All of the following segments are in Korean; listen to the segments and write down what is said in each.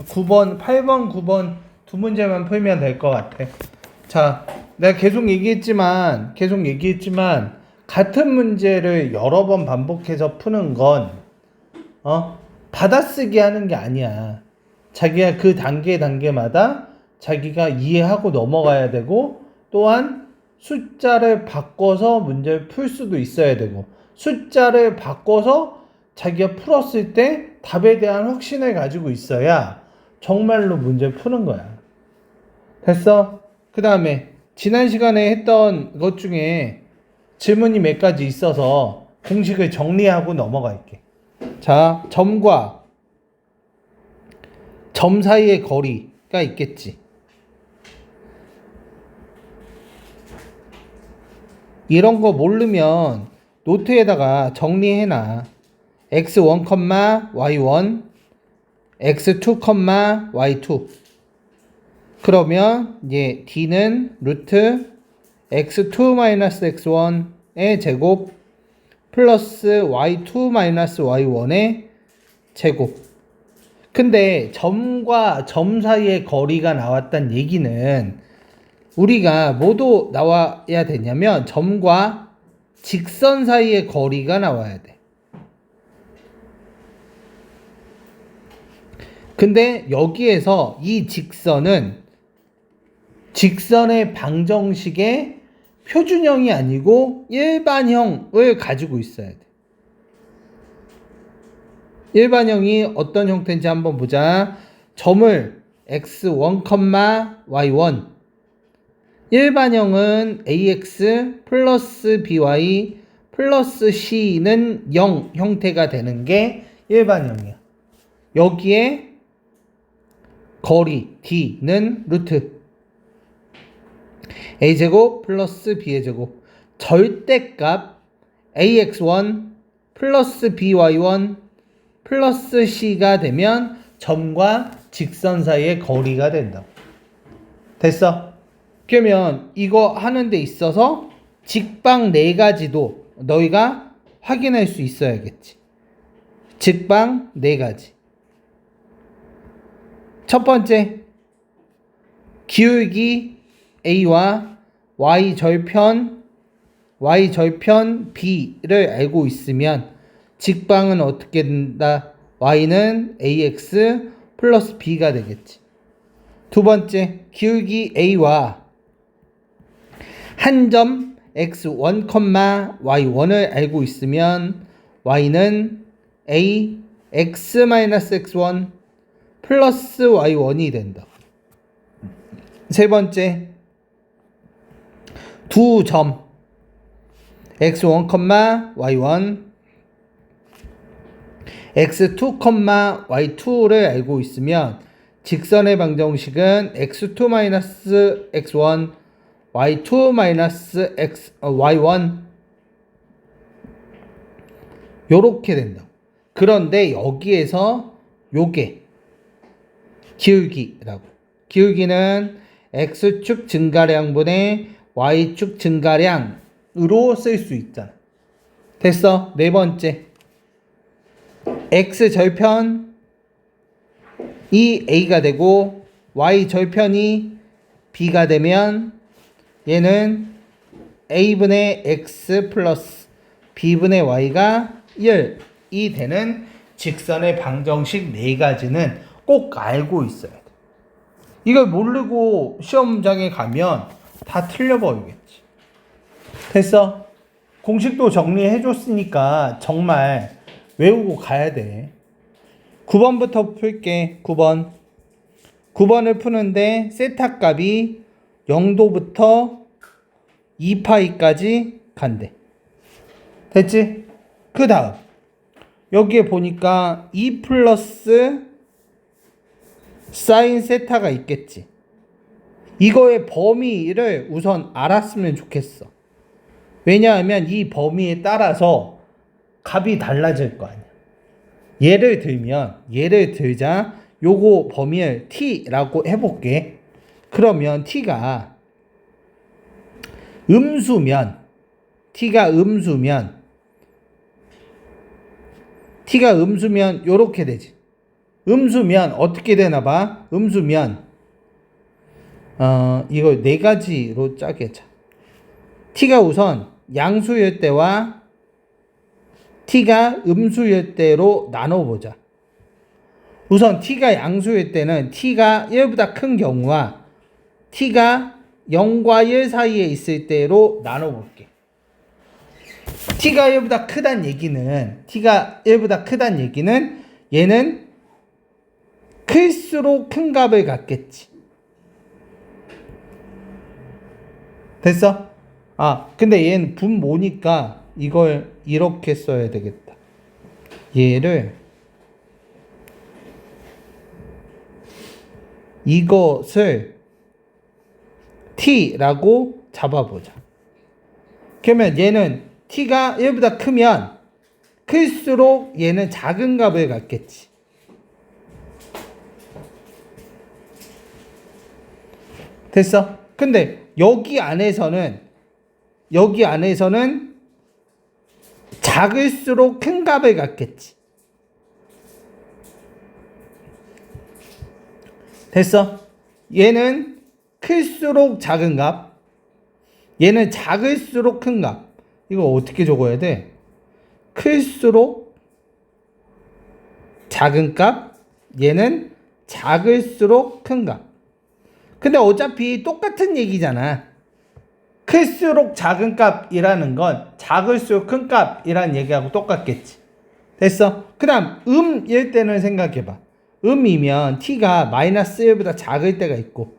9번, 8번, 9번 두 문제만 풀면 될 것 같아. 자, 내가 계속 얘기했지만 같은 문제를 여러 번 반복해서 푸는 건 받아쓰기 하는 게 아니야. 자기가 그 단계마다 자기가 이해하고 넘어가야 되고, 또한 숫자를 바꿔서 문제를 풀 수도 있어야 되고, 숫자를 바꿔서 자기가 풀었을 때 답에 대한 확신을 가지고 있어야 정말로 문제를 푸는 거야. 됐어? 그 다음에 지난 시간에 했던 것 중에 질문이 몇 가지 있어서 공식을 정리하고 넘어갈게. 자, 점과 점 사이의 거리가 있겠지. 이런 거 모르면 노트에다가 정리해놔. x1, y1, x2, y2. 그러면 이제 d는 루트 x2-x1의 제곱 플러스 y2-y1의 제곱. 근데 점과 점 사이의 거리가 나왔단 얘기는 우리가 뭐도 나와야 되냐면 점과 직선 사이의 거리가 나와야 돼. 근데 여기에서 이 직선은 직선의 방정식의 표준형이 아니고 일반형을 가지고 있어야 돼. 일반형이 어떤 형태인지 한번 보자. 점을 x1, y1. 일반형은 ax 플러스 by 플러스 c는 0 형태가 되는 게 일반형이야. 여기에 거리 d는 루트 a제곱 플러스 b의 제곱. 절대값 ax1 플러스 by1 플러스 c가 되면 점과 직선 사이의 거리가 된다. 됐어? 그러면 이거 하는 데 있어서 직방 4가지도 너희가 확인할 수 있어야겠지. 직방 4가지. 첫 번째, 기울기 a와 y절편 b를 알고 있으면 직방은 어떻게 된다? y는 ax 플러스 b가 되겠지. 두 번째, 기울기 a와 한 점 x1, y1을 알고 있으면 y는 a x-x1 플러스 y1이 된다. 세 번째, 두 점 x1, y1 x2, y2를 알고 있으면 직선의 방정식은 x2-x1 y2-y1 요렇게 된다. 그런데 여기에서 요게 기울기라고. 기울기는 x축 증가량분의 y축 증가량으로 쓸 수 있잖아. 됐어? 네 번째, x절편이 a가 되고 y절편이 b가 되면 얘는 a분의 x 플러스 b분의 y가 1이 되는 직선의 방정식 4가지는 꼭 알고 있어야 돼. 이걸 모르고 시험장에 가면 다 틀려버리겠지. 됐어? 공식도 정리해줬으니까 정말 외우고 가야 돼. 9번부터 풀게. 9번을 푸는데 세타 값이 0도부터 2파이까지 간대. 됐지? 그 다음 여기에 보니까 2 플러스 사인 세타가 있겠지. 이거의 범위를 우선 알았으면 좋겠어. 왜냐하면 이 범위에 따라서 값이 달라질 거 아니야. 예를 들자 요거 범위를 t라고 해볼게. 그러면 t가 음수면 요렇게 되지. 음수면 어떻게 되나 봐. 음수면 이걸 네 가지로 짜겠자. t가 우선 양수일 때와 t가 음수일 때로 나눠보자. 우선 t가 양수일 때는 t가 1보다 큰 경우와 t가 0과 1 사이에 있을 때로 나눠볼게. t가 1보다 크단 얘기는 얘는 클수록 큰 값을 갖겠지. 됐어? 근데 얘는 분모니까 이걸 이렇게 써야 되겠다. 이것을 t라고 잡아보자. 그러면 얘는 t가 1보다 크면 클수록 얘는 작은 값을 갖겠지. 됐어? 근데 여기 안에서는 작을수록 큰 값을 갖겠지. 됐어? 얘는 클수록 작은 값, 얘는 작을수록 큰 값. 이거 어떻게 적어야 돼? 클수록 작은 값, 얘는 작을수록 큰 값. 근데 어차피 똑같은 얘기잖아. 클수록 작은 값이라는 건 작을수록 큰 값이라는 얘기하고 똑같겠지. 됐어? 그 다음 음일 때는 생각해봐. 음이면 t가 마이너스 1보다 작을 때가 있고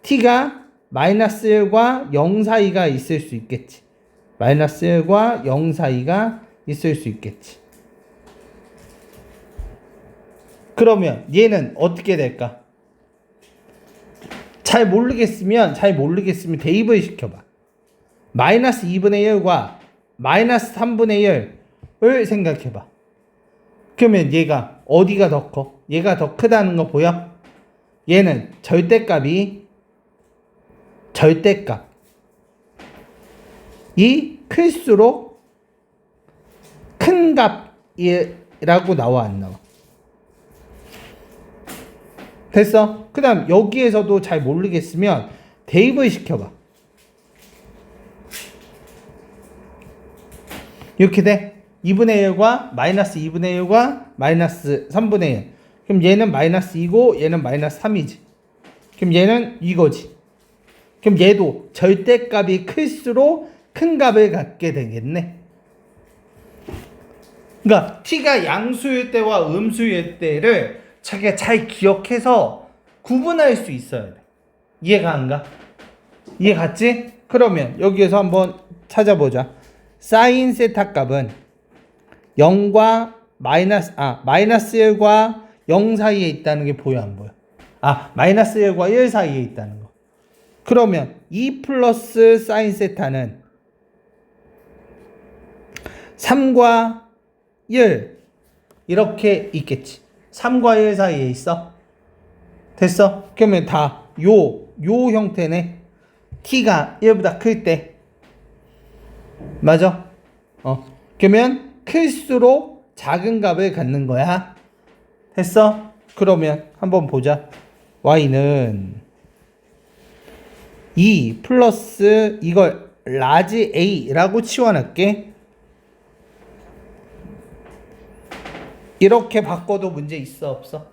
t가 마이너스 1과 0 사이가 있을 수 있겠지. 마이너스 1과 0 사이가 있을 수 있겠지. 그러면 얘는 어떻게 될까? 잘 모르겠으면 대입을 시켜봐. 마이너스 2분의 1과 마이너스 3분의 1을 생각해봐. 그러면 얘가 어디가 더 커? 얘가 더 크다는 거 보여? 얘는 절대값이 클수록 큰 값이라고 나와 안 나와? 됐어? 그 다음 여기에서도 잘 모르겠으면 대입을 시켜봐. 이렇게 돼. 2분의 1과 마이너스 2분의 1과 마이너스 3분의 1. 그럼 얘는 마이너스 2고 얘는 마이너스 3이지. 그럼 얘는 이거지. 그럼 얘도 절대값이 클수록 큰 값을 갖게 되겠네. 그러니까 t가 양수일 때와 음수일 때를 자기가 잘 기억해서 구분할 수 있어야 돼. 이해가 안 가? 이해 갔지? 그러면 여기에서 한번 찾아보자. 사인 세타 값은 0과 마이너스 1과 0 사이에 있다는 게 보여 안 보여? 마이너스 1과 1 사이에 있다는 거. 그러면 2 플러스 사인 세타는 3과 1 이렇게 있겠지. 3과 1 사이에 있어. 됐어? 그러면 다 요 형태네. t가 1보다 클 때. 맞아? 그러면 클수록 작은 값을 갖는 거야. 됐어? 그러면 한번 보자. y는 2 플러스 이걸 라지 a라고 치워놨게. 이렇게 바꿔도 문제 있어 없어?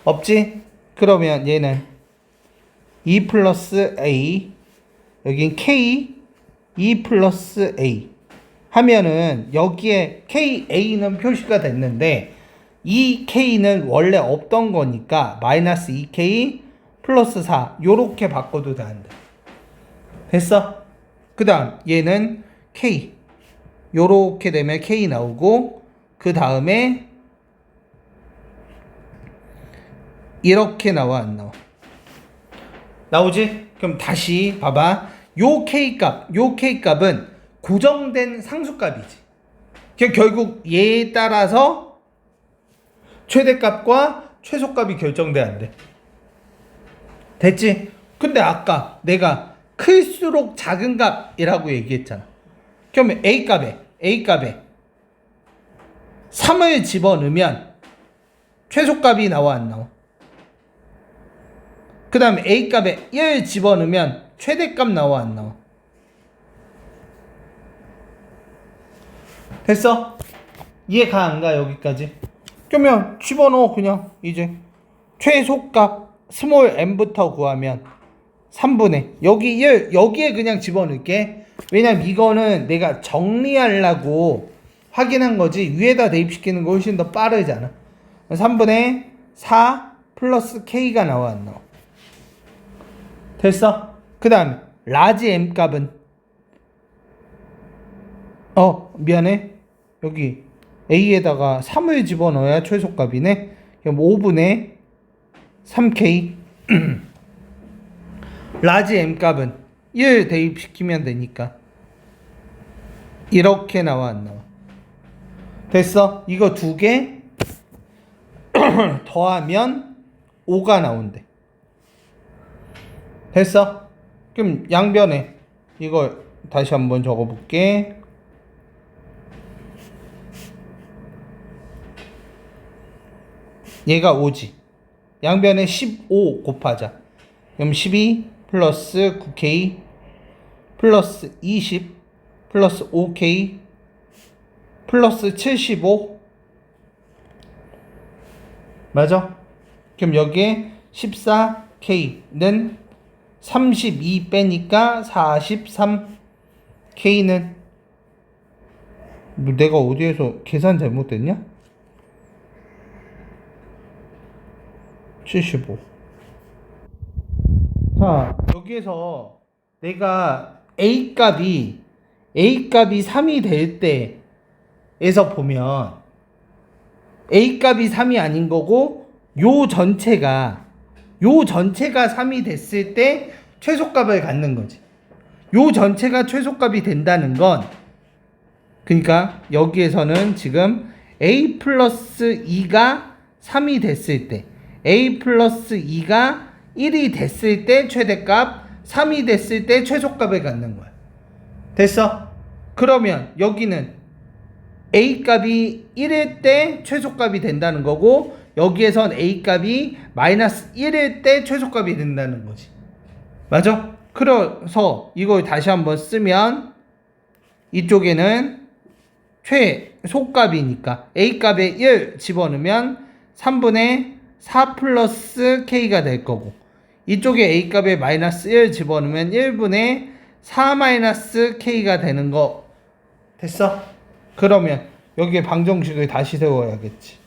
없지? 그러면 얘는 2 플러스 a, 여긴 k, 2 플러스 a 하면은 여기에 ka는 표시가 됐는데 이 k는 원래 없던 거니까 마이너스 2k 플러스 4 요렇게 바꿔도 된다. 됐어? 그 다음 얘는 k 요렇게 되면 k 나오고 그 다음에 이렇게 나와 안 나와? 나오지? 그럼 다시 봐봐. 요 K값은 고정된 상수값이지. 결국 얘에 따라서 최대값과 최소값이 결정돼야 안 돼. 됐지? 근데 아까 내가 클수록 작은 값이라고 얘기했잖아. 그러면 A값에 3을 집어넣으면 최소값이 나와 안 나와? 그 다음에 A값에 1 집어넣으면 최대값 나와 안 나와? 됐어? 이해가 안 가 여기까지? 그러면 집어넣어 그냥 이제 최소값 스몰 n부터 구하면 3분의 여기에 그냥 집어넣을게. 왜냐면 이거는 내가 정리하려고 확인한 거지 위에다 대입시키는 거 훨씬 더 빠르잖아. 3분의 4 플러스 k가 나와 안 나와? 됐어? 그 다음에 라지 m 값은 미안해 여기 a에다가 3을 집어넣어야 최소값이네. 그럼 5분의 3k 라지 m 값은 1 대입시키면 되니까 이렇게 나와 안 나와? 됐어? 이거 두 개 더하면 5가 나온대. 됐어? 그럼 양변에 이거 다시 한번 적어볼게. 얘가 5지. 양변에 15 곱하자. 그럼 12 플러스 9k 플러스 20 플러스 5k 플러스 75 맞아? 그럼 여기에 14k는 32 빼니까 43 k는 내가 어디에서 계산 잘못됐냐? 75. 자, 여기에서 내가 A값이 3이 될 때에서 보면 A값이 3이 아닌 거고 요 전체가 3이 됐을 때 최소값을 갖는 거지. 요 전체가 최소값이 된다는 건 그러니까 여기에서는 지금 A 플러스 2가 3이 됐을 때 A 플러스 2가 1이 됐을 때 최대값 3이 됐을 때 최소값을 갖는 거야. 됐어? 그러면 여기는 A값이 1일 때 최소값이 된다는 거고 여기에선 A값이 마이너스 1일 때 최소값이 된다는 거지. 맞아? 그래서 이걸 다시 한번 쓰면 이쪽에는 최소값이니까 A값에 1 집어넣으면 3분의 4 플러스 K가 될 거고 이쪽에 A값에 마이너스 1 집어넣으면 1분의 4 마이너스 K가 되는 거 됐어? 그러면 여기에 방정식을 다시 세워야겠지.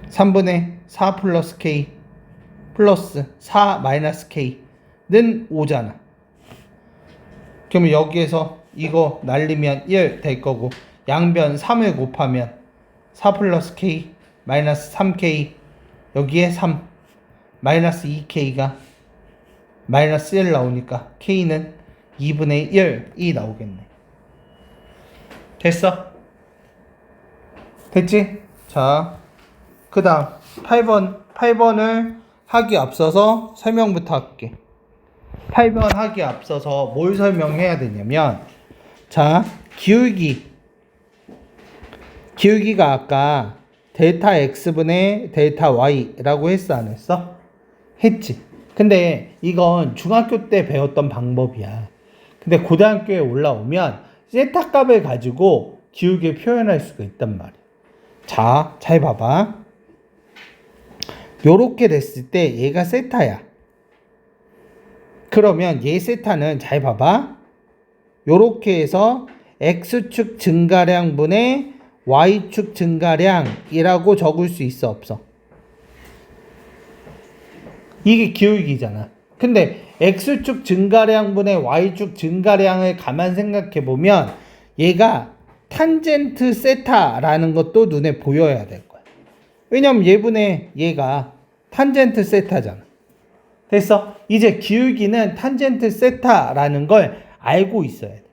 3분의 4 플러스 K 플러스 4 마이너스 K는 5잖아. 그러면 여기에서 이거 날리면 1 될 거고 양변 3을 곱하면 4 플러스 K 마이너스 3K 여기에 3 마이너스 2K가 마이너스 1 나오니까 K는 2분의 1이 나오겠네. 됐어? 됐지? 자, 그 다음 8번을 하기 앞서서 설명부터 할게. 8번 하기 앞서서 뭘 설명해야 되냐면 자, 기울기가 아까 델타 x분의 델타 y라고 했어 안 했어? 했지. 근데 이건 중학교 때 배웠던 방법이야. 근데 고등학교에 올라오면 세타 값을 가지고 기울기를 표현할 수가 있단 말이야. 자, 잘 봐봐. 요렇게 됐을 때 얘가 세타야. 그러면 얘 세타는 잘 봐봐. 요렇게 해서 x축 증가량분의 y축 증가량이라고 적을 수 있어 없어? 이게 기울기잖아. 근데 x축 증가량분의 y축 증가량을 가만 생각해 보면 얘가 탄젠트 세타라는 것도 눈에 보여야 될 거야. 왜냐면 얘분의 얘가 탄젠트 세타잖아. 됐어? 이제 기울기는 탄젠트 세타라는 걸 알고 있어야 돼.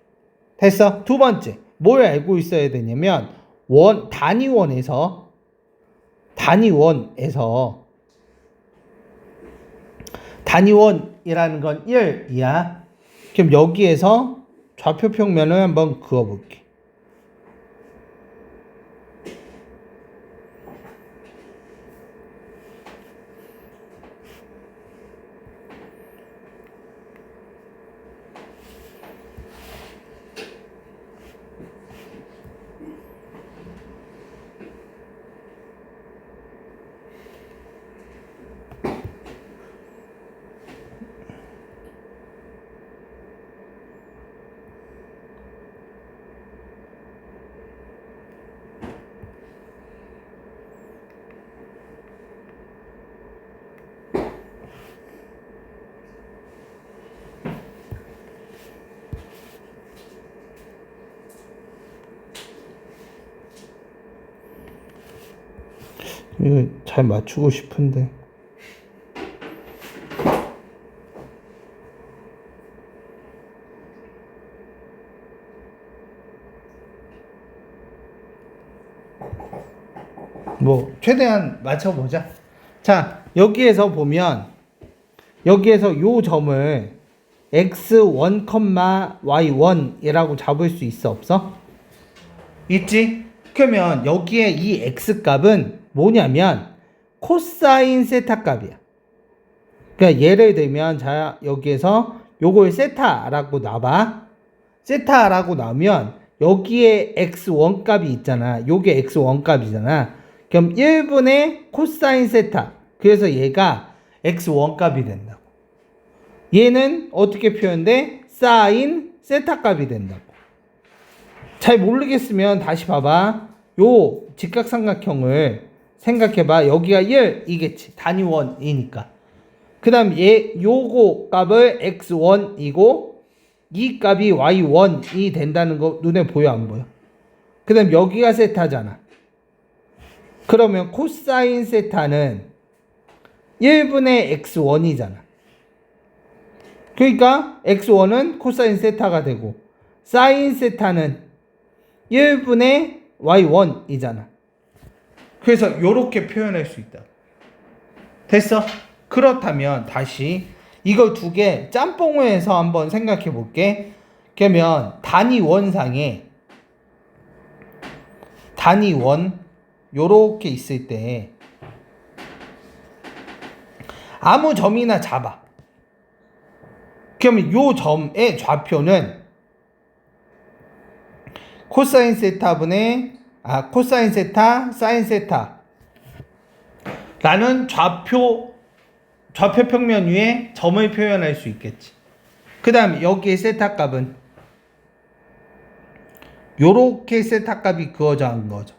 됐어? 두 번째, 뭘 알고 있어야 되냐면 단위원에서 단위원이라는 건 1이야. 그럼 여기에서 좌표 평면을 한번 그어볼게. 이거 잘 맞추고 싶은데. 뭐 최대한 맞춰보자. 자, 여기에서 보면 여기에서 요 점을 x1, y1이라고 잡을 수 있어 없어? 있지? 그러면 여기에 이 x 값은 뭐냐면 코사인 세타 값이야. 그러니까 예를 들면 자 여기에서 요걸 세타라고 놔봐. 세타라고 나오면 여기에 x1 값이 있잖아. 요게 x1 값이잖아. 그럼 1분의 코사인 세타. 그래서 얘가 x1 값이 된다고. 얘는 어떻게 표현돼? 사인 세타 값이 된다고. 잘 모르겠으면 다시 봐봐. 요 직각삼각형을 생각해봐. 여기가 1이겠지. 단위원이니까. 그 다음 요거 값을 x1이고 이 값이 y1이 된다는 거 눈에 보여 안 보여? 그 다음 여기가 세타잖아. 그러면 코사인 세타는 1분의 x1이잖아. 그러니까 x1은 코사인 세타가 되고 사인 세타는 1분의 y1이잖아. 그래서 요렇게 표현할 수 있다. 됐어? 그렇다면 다시 이걸 두 개 짬뽕을 해서 한번 생각해 볼게. 그러면 단위원상에 단위원 요렇게 있을 때 아무 점이나 잡아. 그러면 요 점의 좌표는 코사인 세타분의 코사인 세타 사인 세타 라는 좌표 평면 위에 점을 표현할 수 있겠지. 그 다음에 여기에 세타 값은 요렇게 세타 값이 그어져 한 거죠.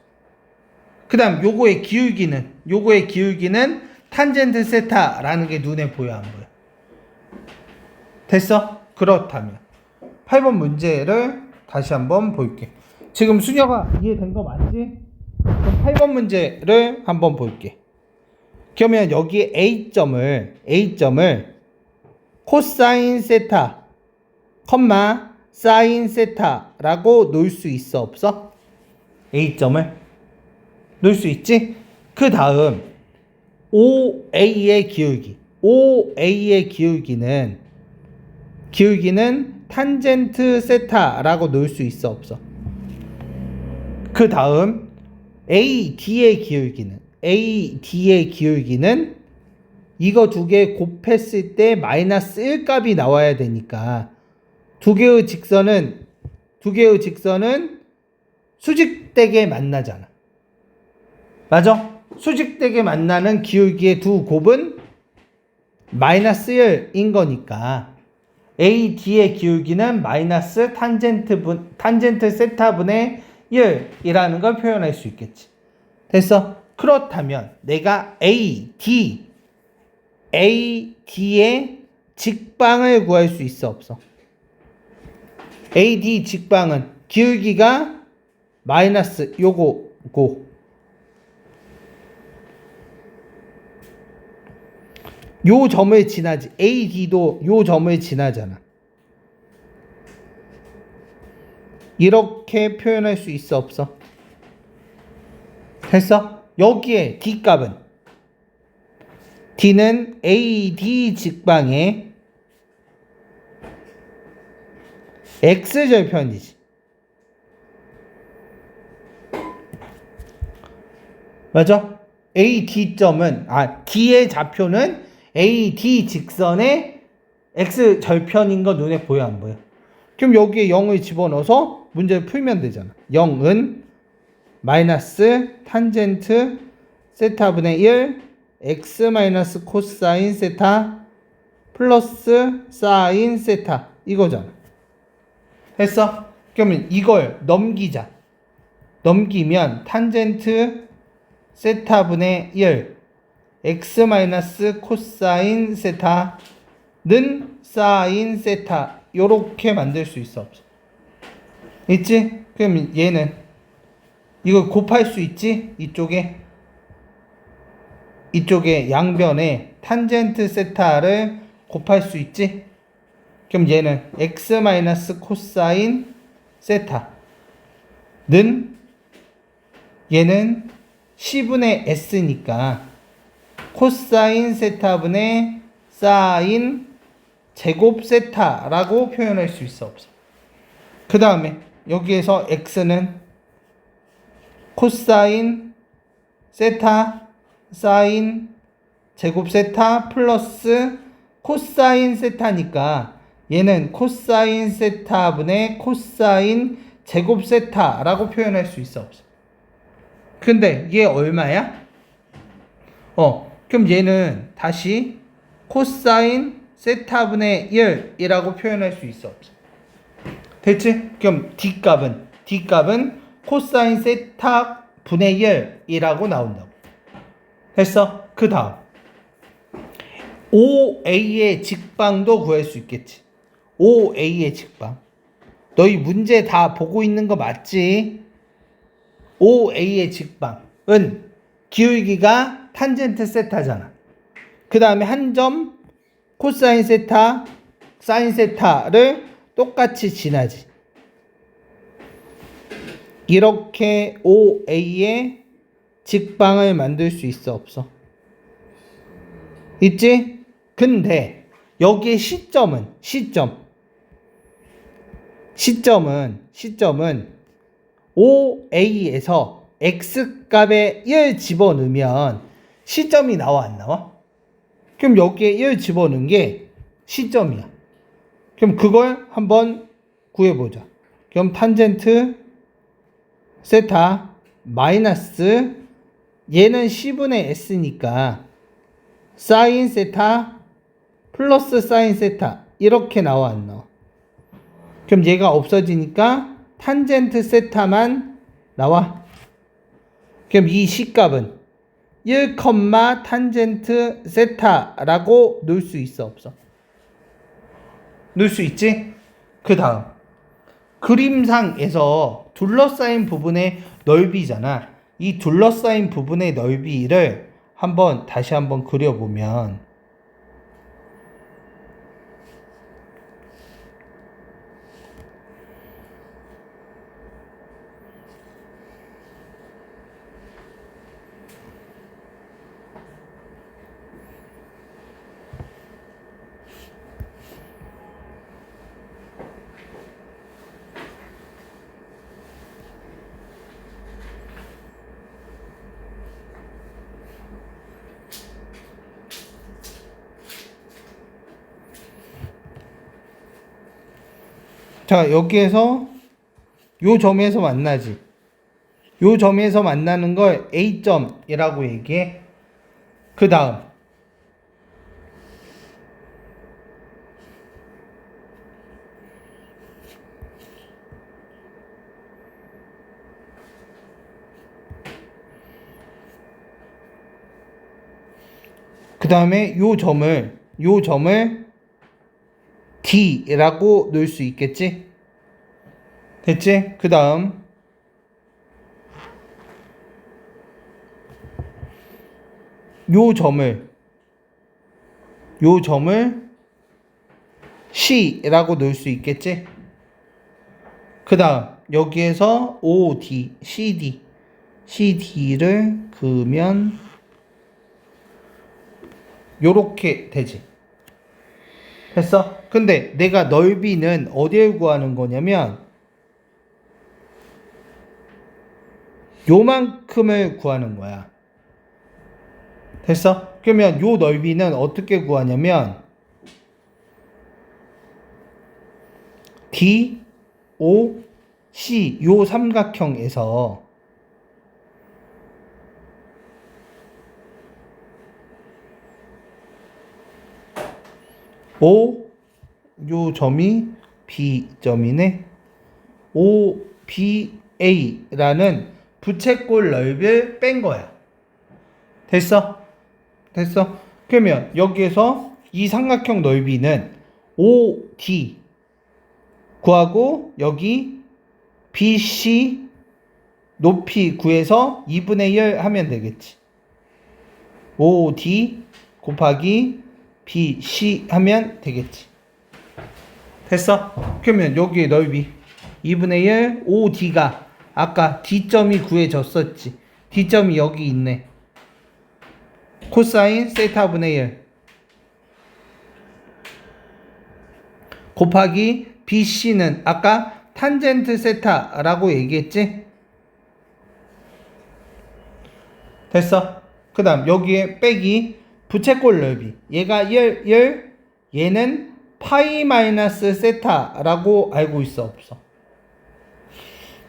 그 다음 요거의 기울기는 탄젠트 세타라는 게 눈에 보여 안 보여? 됐어? 그렇다면 8번 문제를 다시 한번 볼게. 지금 수녀가 이해된 거 맞지? 그럼 8번 문제를 한번 볼게. 그러면 여기 A점을 코사인 세타, 사인 세타라고 놓을 수 있어 없어? A점을 놓을 수 있지? 그 다음 OA의 기울기는 탄젠트 세타라고 놓을 수 있어 없어? 그 다음 AD의 기울기는 이거 두 개 곱했을 때 마이너스 1 값이 나와야 되니까 두 개의 직선은 수직되게 만나잖아. 맞아? 수직되게 만나는 기울기의 두 곱은 마이너스 1인 거니까 AD의 기울기는 마이너스 탄젠트 세타분의 1이라는 걸 표현할 수 있겠지. 됐어? 그렇다면 내가 AD의 직방을 구할 수 있어 없어? AD 직방은 기울기가 마이너스 요거고 요 점을 지나지. AD도 요 점을 지나잖아. 이렇게 표현할 수 있어 없어? 됐어? 여기에 D값은 D는 AD 직방의 X절편이지. 맞아? AD점은 D의 좌표는 AD 직선의 X절편인 거 눈에 보여 안 보여? 그럼 여기에 0을 집어넣어서 문제를 풀면 되잖아. 0은 마이너스 탄젠트 세타분의 1 x 마이너스 코사인 세타 플러스 사인 세타 이거잖아. 했어? 그러면 이걸 넘기자. 넘기면 탄젠트 세타분의 1 x 마이너스 코사인 세타는 사인 세타 요렇게 만들 수 있어 없어? 있지? 그럼 얘는 이걸 곱할 수 있지? 이쪽에 이쪽에 양변에 탄젠트 세타를 곱할 수 있지? 그럼 얘는 x 마이너스 코사인 세타는 얘는 C분의 S니까 코사인 세타분의 사인 제곱 세타라고 표현할 수 있어 없어? 그 다음에 여기에서 x는 코사인 세타 사인 제곱 세타 플러스 코사인 세타니까 얘는 코사인 세타분의 코사인 제곱 세타라고 표현할 수 있어 없어? 근데 얘 얼마야? 그럼 얘는 다시 코사인 세타분의 1이라고 표현할 수 있어 없어? 됐지? 그럼 D값은 코사인 세타분의 1이라고 나온다고. 됐어? 그 다음 OA의 직방도 구할 수 있겠지. OA의 직방. 너희 문제 다 보고 있는 거 맞지? OA의 직방은 기울기가 탄젠트 세타잖아. 그 다음에 한 점 코사인 세타, 사인 세타를 똑같이 지나지. 이렇게 OA의 직방을 만들 수 있어 없어? 있지? 근데 여기에 시점은 OA에서 X값에 1 집어넣으면 시점이 나와 안 나와? 그럼 여기에 1 집어넣은 게 시점이야. 그럼 그걸 한번 구해보자. 그럼 탄젠트 세타 마이너스 얘는 C분의 S니까 사인 세타 플러스 사인 세타 이렇게 나와 안 나와? 그럼 얘가 없어지니까 탄젠트 세타만 나와. 그럼 이 C값은 1, 탄젠트 세타라고 놓을 수 있어 없어? 놓을 수 있지? 그 다음 그림상에서 둘러싸인 부분의 넓이잖아. 이 둘러싸인 부분의 넓이를 다시 한번 그려보면 자, 여기에서 요 점에서 만나지. 요 점에서 만나는 걸 A점이라고 얘기해. 그 다음 요 점을 D라고 놓을 수 있겠지? 됐지? 그 다음 요 점을 C라고 놓을 수 있겠지? 그 다음 여기에서 OD, CD를 그으면 요렇게 되지. 됐어? 근데 내가 넓이는 어디를 구하는 거냐면 요만큼을 구하는 거야. 됐어? 그러면 요 넓이는 어떻게 구하냐면 D, O, C 요 삼각형에서 O 요 점이 B점이네. O, B, A라는 부채꼴 넓이를 뺀 거야. 됐어? 그러면 여기에서 이 삼각형 넓이는 OD 구하고 여기 BC 높이 구해서 2분의 1 하면 되겠지. OD 곱하기 BC 하면 되겠지. 됐어? 그러면 여기에 넓이 2분의 1 OD가 아까 D점이 구해졌었지. D점이 여기 있네. 코사인 세타분의 1 곱하기 BC는 아까 탄젠트 세타라고 얘기했지? 됐어? 그 다음 여기에 빼기 부채꼴 넓이 얘가 1 얘는 파이 마이너스 세타라고 알고 있어 없어?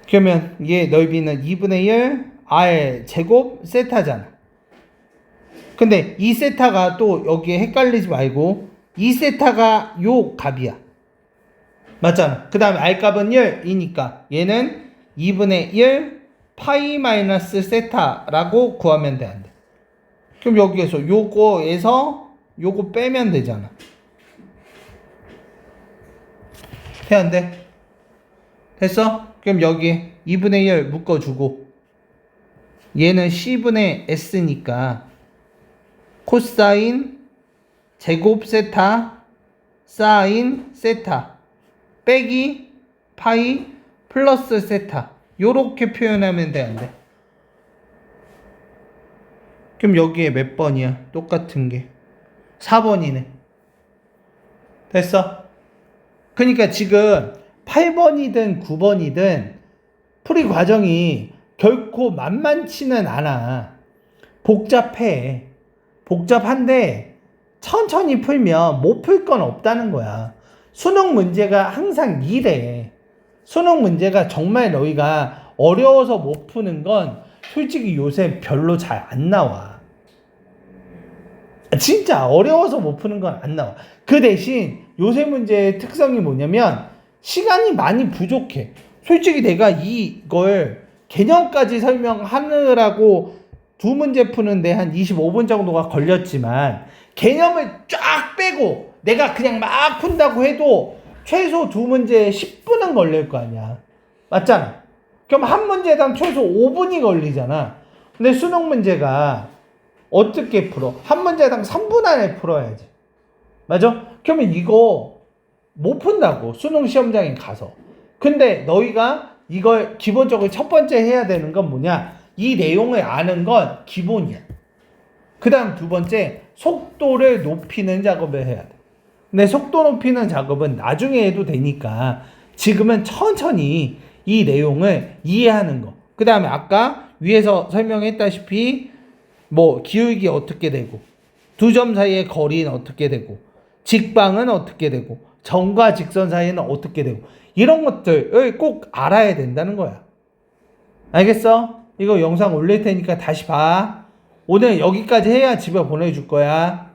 그러면 얘 넓이는 2분의 1 R 제곱 세타잖아. 근데 이 세타가 또 여기에 헷갈리지 말고 이 세타가 요 값이야. 맞잖아. 그 다음에 R 값은 1이니까 얘는 2분의 1 파이 마이너스 세타라고 구하면 돼. 안 돼. 그럼 여기에서 요거에서 요거 빼면 되잖아. 돼 안 돼? 됐어? 그럼 여기 2분의 1 묶어주고 얘는 C분의 S니까 코사인 제곱 세타 사인 세타 빼기 파이 플러스 세타 요렇게 표현하면 돼 안 돼? 그럼 여기에 몇 번이야? 똑같은 게 4번이네. 됐어? 그러니까 지금 8번이든 9번이든 풀이 과정이 결코 만만치는 않아. 복잡해. 복잡한데 천천히 풀면 못 풀 건 없다는 거야. 수능 문제가 항상 이래. 수능 문제가 정말 너희가 어려워서 못 푸는 건 솔직히 요새 별로 잘 안 나와. 진짜 어려워서 못 푸는 건 안 나와. 그 대신 요새 문제의 특성이 뭐냐면 시간이 많이 부족해. 솔직히 내가 이걸 개념까지 설명하느라고 두 문제 푸는데 한 25분 정도가 걸렸지만 개념을 쫙 빼고 내가 그냥 막 푼다고 해도 최소 두 문제에 10분은 걸릴 거 아니야. 맞잖아. 그럼 한 문제당 최소 5분이 걸리잖아. 근데 수능 문제가 어떻게 풀어? 한 문제당 3분 안에 풀어야지. 맞아? 그러면 이거 못 푼다고 수능 시험장에 가서. 근데 너희가 이걸 기본적으로 첫 번째 해야 되는 건 뭐냐? 이 내용을 아는 건 기본이야. 그 다음 두 번째 속도를 높이는 작업을 해야 돼. 근데 속도 높이는 작업은 나중에 해도 되니까 지금은 천천히 이 내용을 이해하는 거. 그 다음에 아까 위에서 설명했다시피 뭐 기울기 어떻게 되고 두 점 사이의 거리는 어떻게 되고 직방은 어떻게 되고 점과 직선 사이는 어떻게 되고 이런 것들을 꼭 알아야 된다는 거야. 알겠어? 이거 영상 올릴 테니까 다시 봐. 오늘 여기까지 해야 집에 보내줄 거야.